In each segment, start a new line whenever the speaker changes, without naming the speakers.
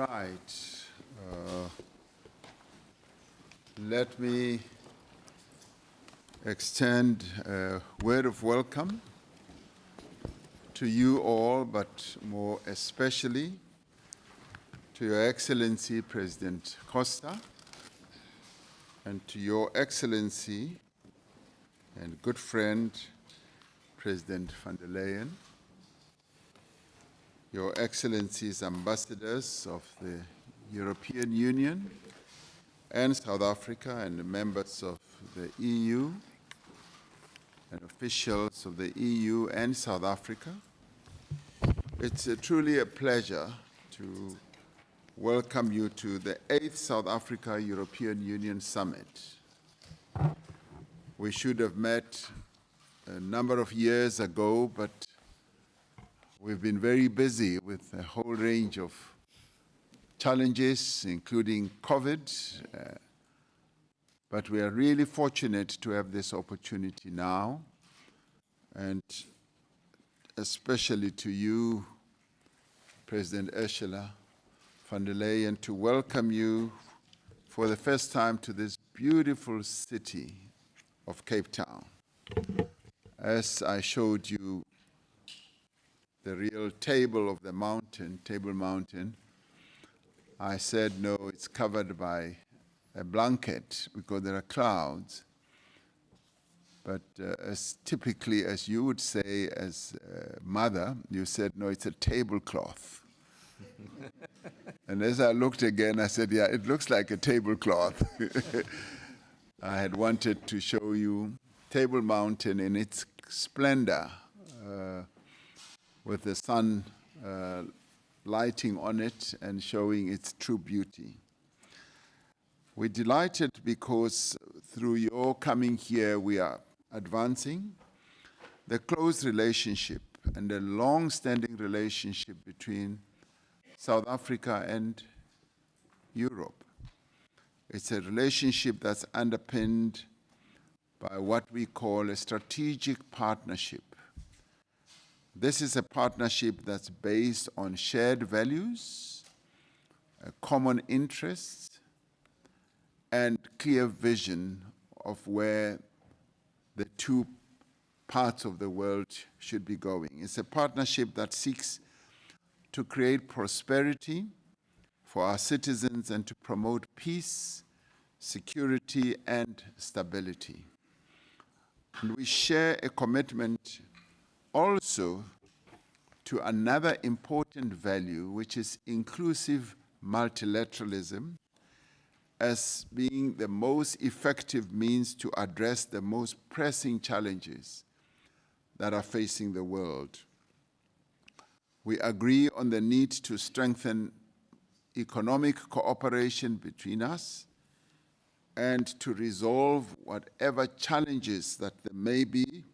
Right. Let me extend a word of welcome to you all, but more especially to Your Excellency President Costa and to Your Excellency and good friend President van der Leyen, Your Excellencies ambassadors of the European Union and South Africa and the members of the EU and officials of the EU and South Africa. It's truly a pleasure to welcome you to the 8th South Africa-European Union Summit. We should have met a number of years ago, but we've been very busy with a whole range of challenges, including COVID, but we are really fortunate to have this opportunity now, and especially to you, President Ursula von der Leyen, to welcome you for the first time to this beautiful city of Cape Town. As I showed you the real Table Mountain, I said, no, it's covered by a blanket because there are clouds. But as typically as you would say as a mother, you said, no, it's a tablecloth. And as I looked again, I said, yeah, it looks like a tablecloth. I had wanted to show you Table Mountain in its splendor, with the sun lighting on it and showing its true beauty. We're delighted because through your coming here, we are advancing the close relationship and the long-standing relationship between South Africa and Europe. It's a relationship that's underpinned by what we call a strategic partnership. This is a partnership that's based on shared values, a common interests, and clear vision of where the two parts of the world should be going. It's a partnership that seeks to create prosperity for our citizens and to promote peace, security, and stability. And we share a commitment also to another important value, which is inclusive multilateralism, as being the most effective means to address the most pressing challenges that are facing the world. We agree on the need to strengthen economic cooperation between us and to resolve whatever challenges that there may be,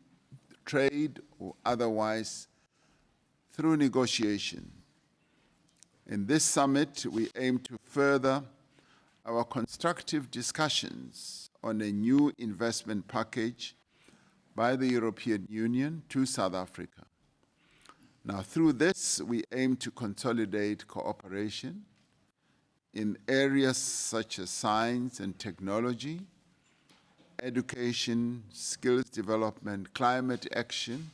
trade or otherwise, through negotiation. In this summit, we aim to further our constructive discussions on a new investment package by the European Union to South Africa. Now, through this, we aim to consolidate cooperation in areas such as science and technology, education, skills development, climate action,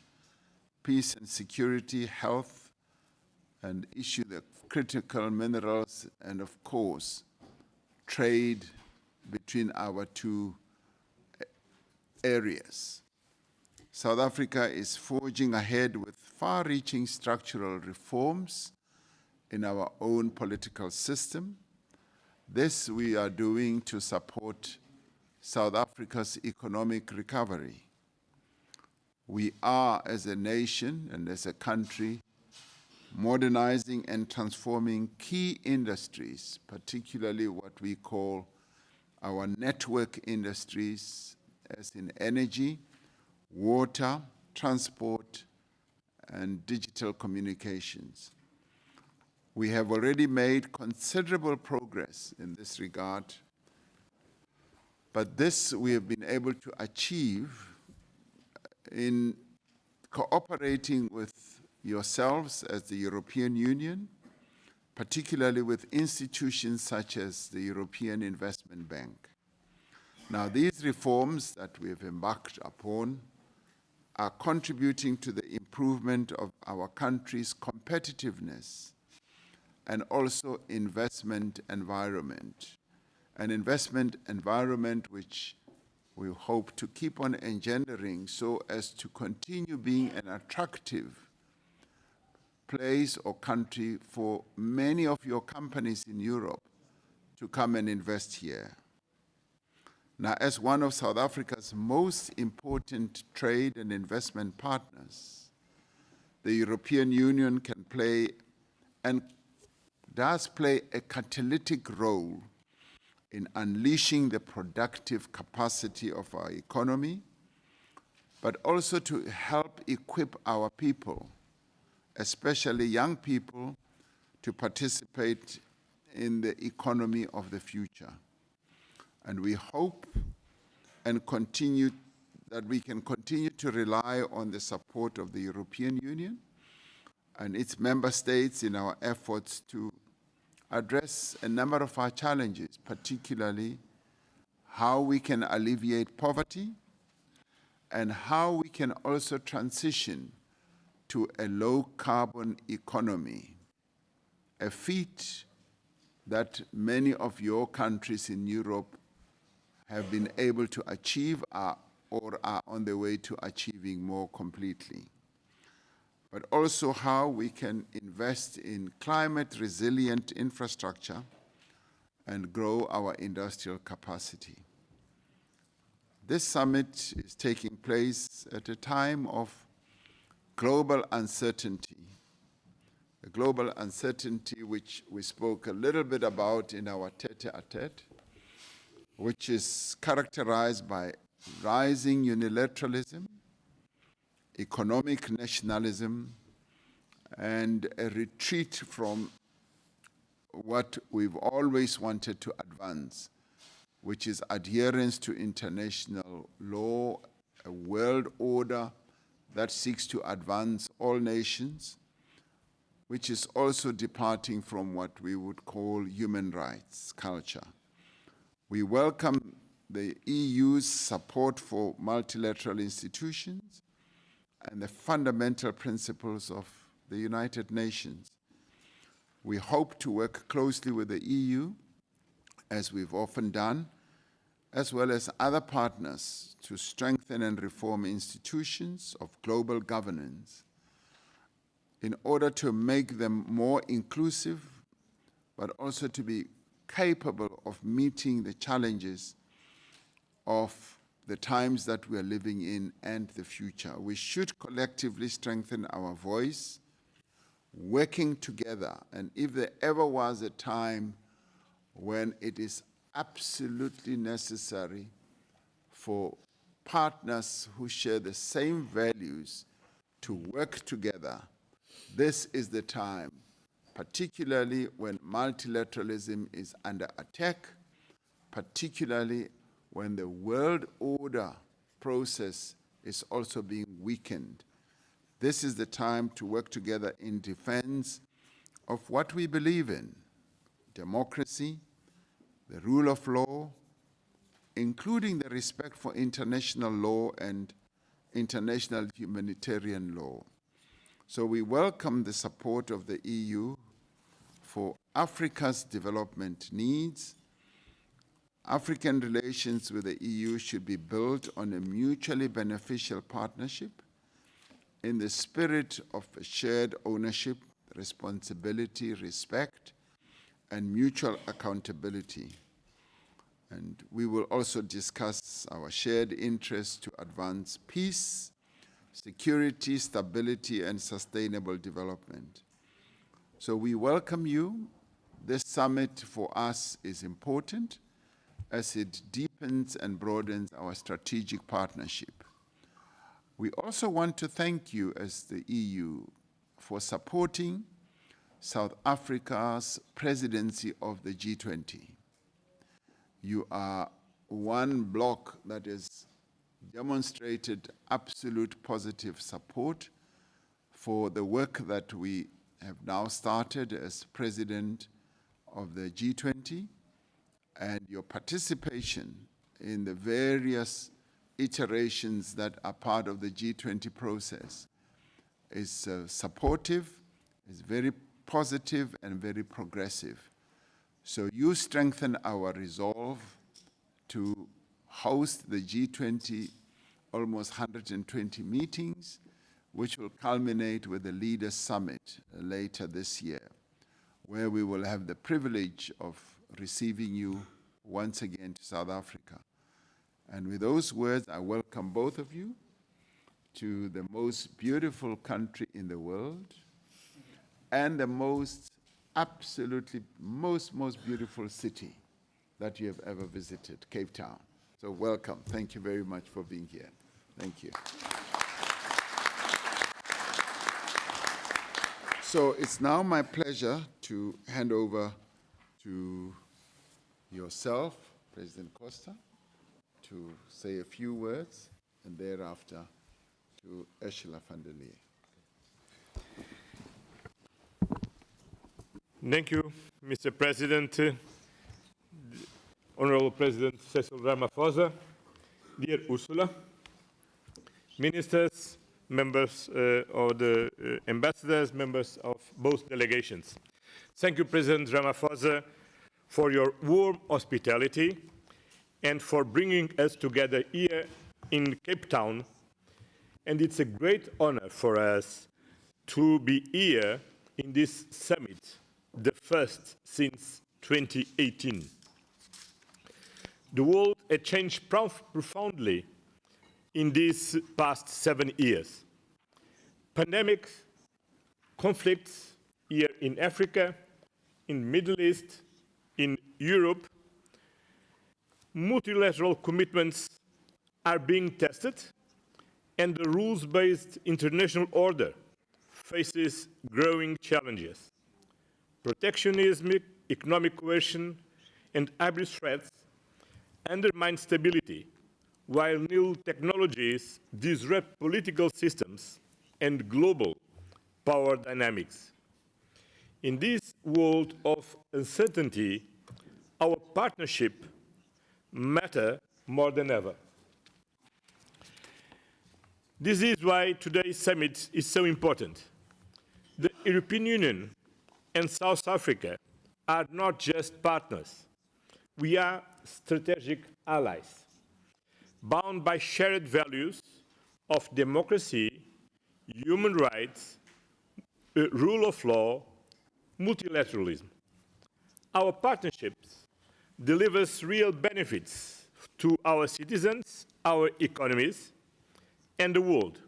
peace and security, health, and issue the critical minerals, and of course, trade between our two areas. South Africa is forging ahead with far-reaching structural reforms in our own political system. This we are doing to support South Africa's economic recovery. We are, as a nation and as a country, modernizing and transforming key industries, particularly what we call our network industries, as in energy, water, transport, and digital communications. We have already made considerable progress in this regard, but this we have been able to achieve in cooperating with yourselves as the European Union particularly with institutions such as the European Investment Bank. Now, these reforms that we have embarked upon are contributing to the improvement of our country's competitiveness and also investment environment. An investment environment which we hope to keep on engendering so as to continue being an attractive place or country for many of your companies in Europe to come and invest here. Now, as one of South Africa's most important trade and investment partners, the European Union can play and does play a catalytic role in unleashing the productive capacity of our economy, but also to help equip our people, especially young people, to participate in the economy of the future. And we hope and continue that we can continue to rely on the support of the European Union and its member states in our efforts to address a number of our challenges, particularly how we can alleviate poverty and how we can also transition to a low-carbon economy, a feat that many of your countries in Europe have been able to achieve or are on the way to achieving more completely. But also how we can invest in climate-resilient infrastructure and grow our industrial capacity. This summit is taking place at a time of global uncertainty, a global uncertainty which we spoke a little bit about in our tete-a-tete, which is characterized by rising unilateralism, economic nationalism, and a retreat from what we've always wanted to advance, which is adherence to international law, a world order that seeks to advance all nations, which is also departing from what we would call human rights culture. We welcome the EU's support for multilateral institutions and the fundamental principles of the United Nations. We hope to work closely with the EU, as we've often done, as well as other partners to strengthen and reform institutions of global governance in order to make them more inclusive, but also to be capable of meeting the challenges of the times that we are living in and the future. We should collectively strengthen our voice, working together. And if there ever was a time when it is absolutely necessary for partners who share the same values to work together, this is the time, particularly when multilateralism is under attack, particularly when the world order process is also being weakened. This is the time to work together in defense of what we believe in: democracy, the rule of law, including the respect for international law and international humanitarian law. So we welcome the support of the EU for Africa's development needs. African relations with the EU should be built on a mutually beneficial partnership in the spirit of shared ownership, responsibility, respect, and mutual accountability. And we will also discuss our shared interest to advance peace, security, stability, and sustainable development. So we welcome you. This summit for us is important as it deepens and broadens our strategic partnership. We also want to thank you as the EU for supporting South Africa's presidency of the G20. You are one bloc that has demonstrated absolute positive support for the work that we have now started as president of the G20, and your participation in the various iterations that are part of the G20 process is supportive, is very positive, and very progressive. So you strengthen our resolve to host the G20 almost 120 meetings, which will culminate with the Leaders' Summit later this year, where we will have the privilege of receiving you once again to South Africa. And with those words, I welcome both of you to the most beautiful country in the world and the absolutely most beautiful city that you have ever visited, Cape Town. So welcome. Thank you very much for being here. Thank you. So it's now my pleasure to hand over to yourself, President Costa, to say a few words, and thereafter to Ursula van der Leyen.
Thank you, Mr. President, Honorable President Cecil Ramaphosa, dear Ursula, ministers, members of the ambassadors, members of both delegations. Thank you, President Ramaphosa, for your warm hospitality and for bringing us together here in Cape Town. And it's a great honor for us to be here in this summit, the first since 2018. The world has changed profoundly in these past 7 years. Pandemics, conflicts here in Africa, in Middle East, in Europe, multilateral commitments are being tested, and the rules-based international order faces growing challenges. Protectionism, economic coercion, and hybrid threats undermine stability, while new technologies disrupt political systems and global power dynamics. In this world of uncertainty, our partnership matters more than ever. This is why today's summit is so important. The European Union and South Africa are not just partners. We are strategic allies, bound by shared values of democracy, human rights, rule of law, multilateralism. Our partnerships delivers real benefits to our citizens, our economies, and the world.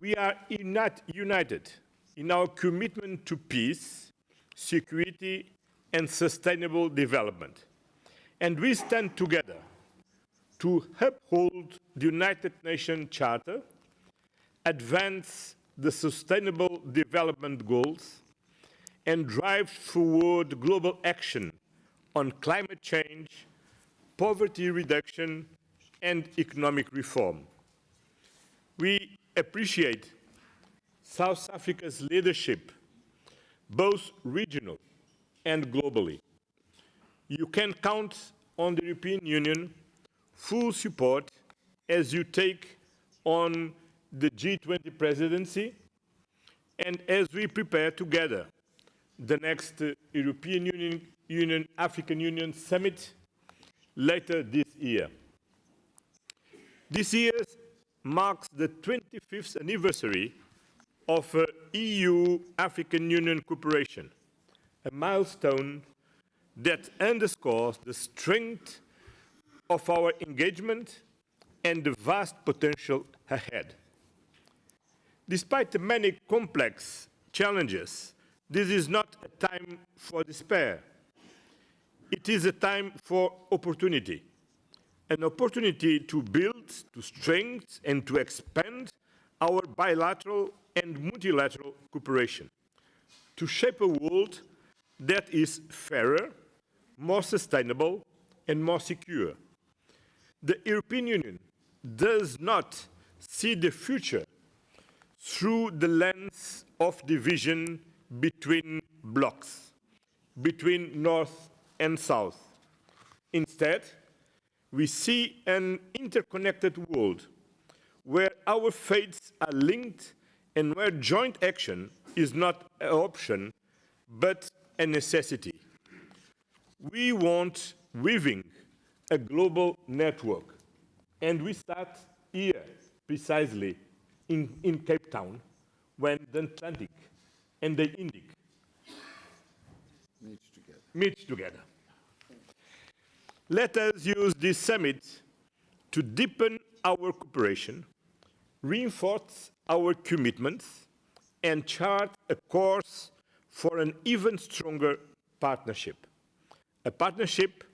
We are united in our commitment to peace, security, and sustainable development. And we stand together to uphold the United Nations Charter, advance the Sustainable Development Goals, and drive forward global action on climate change, poverty reduction, and economic reform. We appreciate South Africa's leadership, both regional and globally. You can count on the European Union full support as you take on the G20 presidency and as we prepare together the next European Union-African Union Summit later this year. This year marks the 25th anniversary of EU-African Union cooperation, a milestone that underscores the strength of our engagement and the vast potential ahead. Despite the many complex challenges, this is not a time for despair. It is a time for opportunity, an opportunity to build, to strengthen, and to expand our bilateral and multilateral cooperation, to shape a world that is fairer, more sustainable, and more secure. The European Union does not see the future through the lens of division between blocks, between North and South. Instead, we see an interconnected world where our fates are linked and where joint action is not an option, but a necessity. We want weaving a global network, and we start here, precisely in Cape Town, when the Atlantic and the Indic meet together. Let us use this summit to deepen our cooperation, reinforce our commitments, and chart a course for an even stronger partnership. A partnership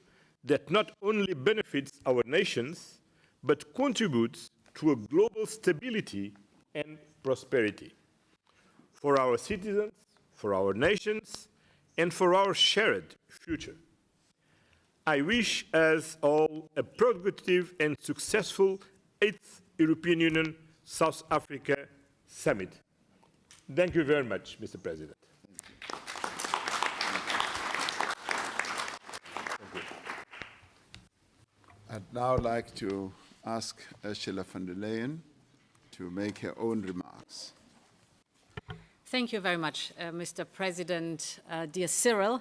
that not only benefits our nations, but contributes to a global stability and prosperity for our citizens, for our nations, and for our shared future. I wish us all a productive and successful 8th European Union South Africa Summit. Thank you very much, Mr. President.
I'd now like to ask Ursula von der Leyen to make her own remarks.
Thank you very much, Mr. President, dear Cyril,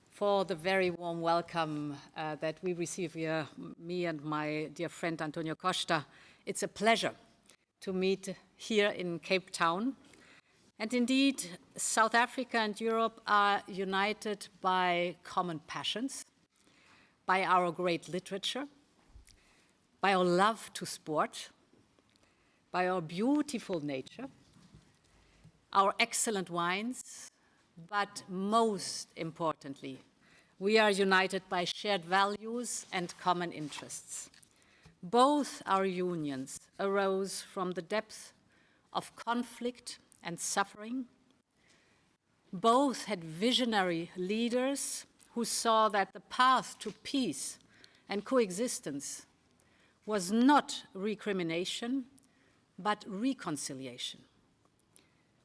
for the very warm welcome that we receive here, me and my dear friend Antonio Costa. It's a pleasure to meet here in Cape Town. And indeed, South Africa and Europe are united by common passions, by our great literature, by our love to sport, by our beautiful nature, our excellent wines, but most importantly, we are united by shared values and common interests. Both our unions arose from the depth of conflict and suffering. Both had visionary leaders who saw that the path to peace and coexistence was not recrimination, but reconciliation.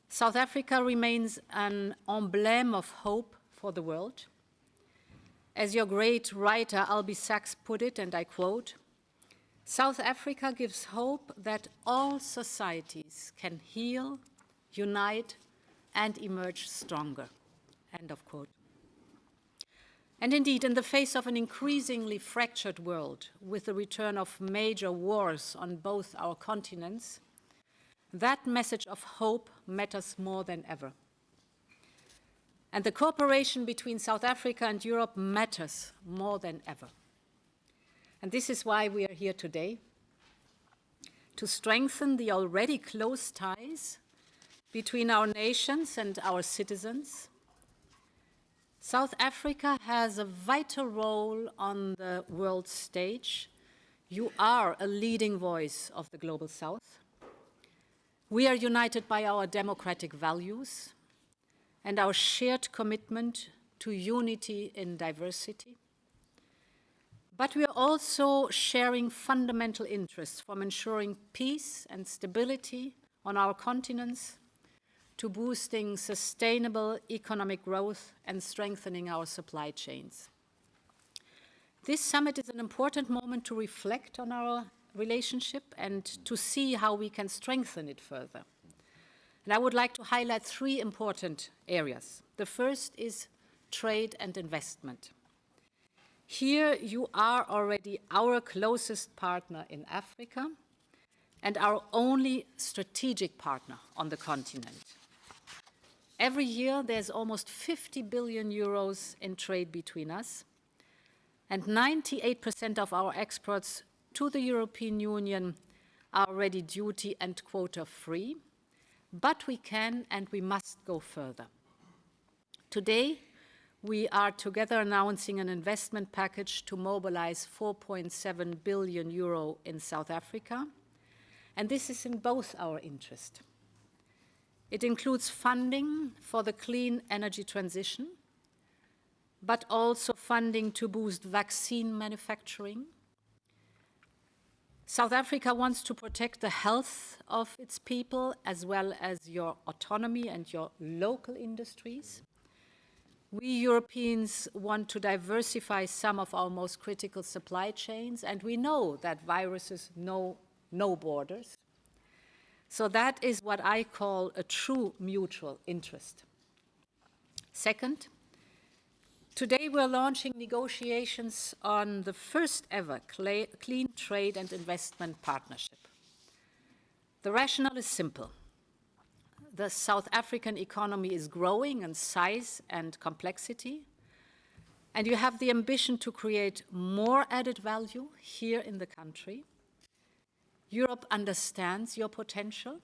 South Africa remains an emblem of hope for the world. As your great writer Albie Sachs put it, and I quote, "South Africa gives hope that all societies can heal, unite, and emerge stronger," end of quote. And indeed, in the face of an increasingly fractured world, with the return of major wars on both our continents, that message of hope matters more than ever. And the cooperation between South Africa and Europe matters more than ever. And this is why we are here today, to strengthen the already close ties between our nations and our citizens. South Africa has a vital role on the world stage. You are a leading voice of the Global South. We are united by our democratic values and our shared commitment to unity in diversity. But we are also sharing fundamental interests, from ensuring peace and stability on our continents to boosting sustainable economic growth and strengthening our supply chains. This summit is an important moment to reflect on our relationship and to see how we can strengthen it further. And I would like to highlight 3 important areas. The first is trade and investment. Here you are already our closest partner in Africa and our only strategic partner on the continent. Every year there's almost 50 billion euros in trade between us, and 98% of our exports to the European Union are already duty and quota free, but we can and we must go further. Today, we are together announcing an investment package to mobilize 4.7 billion euro in South Africa, and this is in both our interest. It includes funding for the clean energy transition, but also funding to boost vaccine manufacturing, South Africa wants to protect the health of its people as well as your autonomy and your local industries. We Europeans want to diversify some of our most critical supply chains, and we know that viruses know no borders. So that is what I call a true mutual interest. Second, today we're launching negotiations on the first ever clean trade and investment partnership. The rationale is simple. The South African economy is growing in size and complexity, and you have the ambition to create more added value here in the country. Europe understands your potential.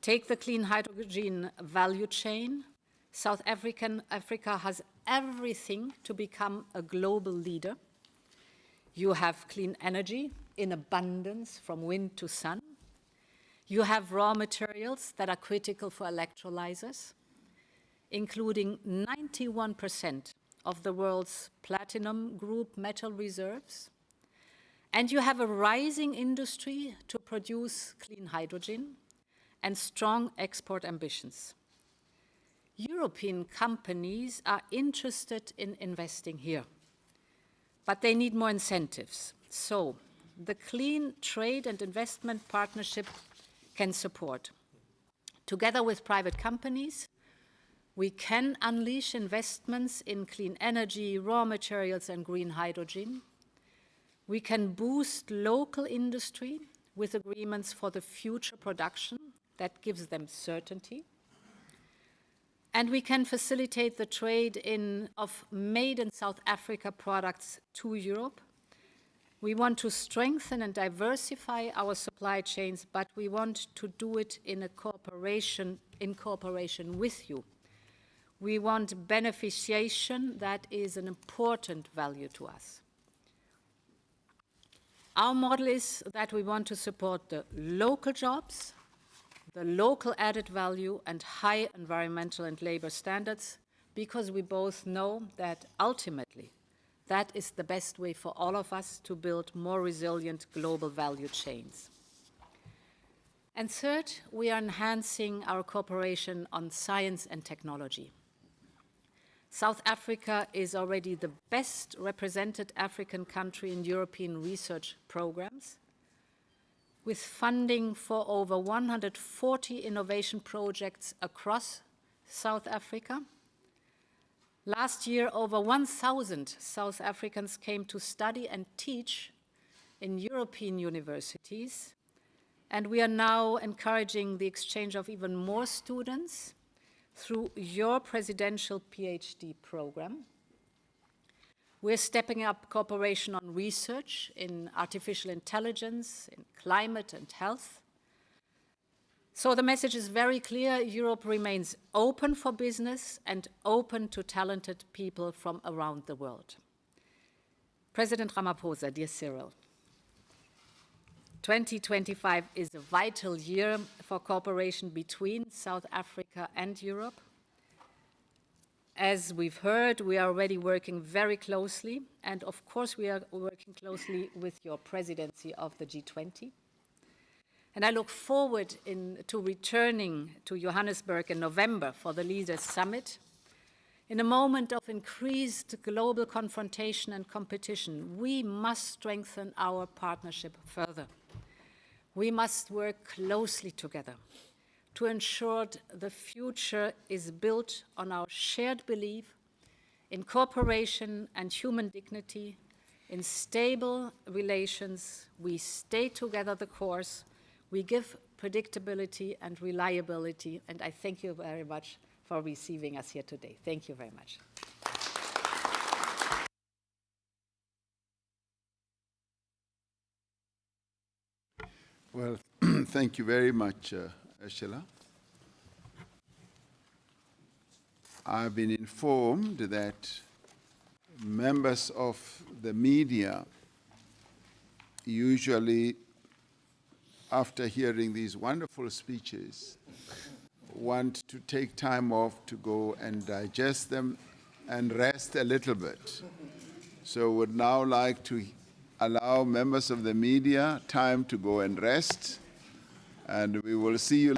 Take the clean hydrogen value chain. South Africa has everything to become a global leader. You have clean energy in abundance from wind to sun. You have raw materials that are critical for electrolyzers, including 91% of the world's platinum group metal reserves. And you have a rising industry to produce clean hydrogen and strong export ambitions. European companies are interested in investing here, but they need more incentives. So the Clean Trade and Investment Partnership can support. Together with private companies, we can unleash investments in clean energy, raw materials, and green hydrogen. We can boost local industry with agreements for the future production that gives them certainty. And we can facilitate the trade of made in South Africa products to Europe. We want to strengthen and diversify our supply chains, but we want to do it in cooperation with you. We want beneficiation that is an important value to us. Our model is that we want to support the local jobs, the local added value, and high environmental and labor standards, because we both know that ultimately that is the best way for all of us to build more resilient global value chains. And third, we are enhancing our cooperation on science and technology. South Africa is already the best represented African country in European research programs, with funding for over 140 innovation projects across South Africa. Last year, over 1,000 South Africans came to study and teach in European universities, and we are now encouraging the exchange of even more students through your presidential PhD program. We're stepping up cooperation on research in artificial intelligence, in climate and health. So the message is very clear. Europe remains open for business and open to talented people from around the world. President Ramaphosa, dear Cyril, 2025 is a vital year for cooperation between South Africa and Europe. As we've heard, we are already working very closely, and of course we are working closely with your presidency of the G20. And I look forward to returning to Johannesburg in November for the Leaders' Summit. In a moment of increased global confrontation and competition, we must strengthen our partnership further. We must work closely together to ensure the future is built on our shared belief in cooperation and human dignity, in stable relations. We stay together the course, we give predictability and reliability, and I thank you very much for receiving us here today. Thank you very much.
Well, thank you very much, Ursula. I've been informed that members of the media usually, after hearing these wonderful speeches, want to take time off to go and digest them and rest a little bit. So would now like to allow members of the media time to go and rest, and we will see you.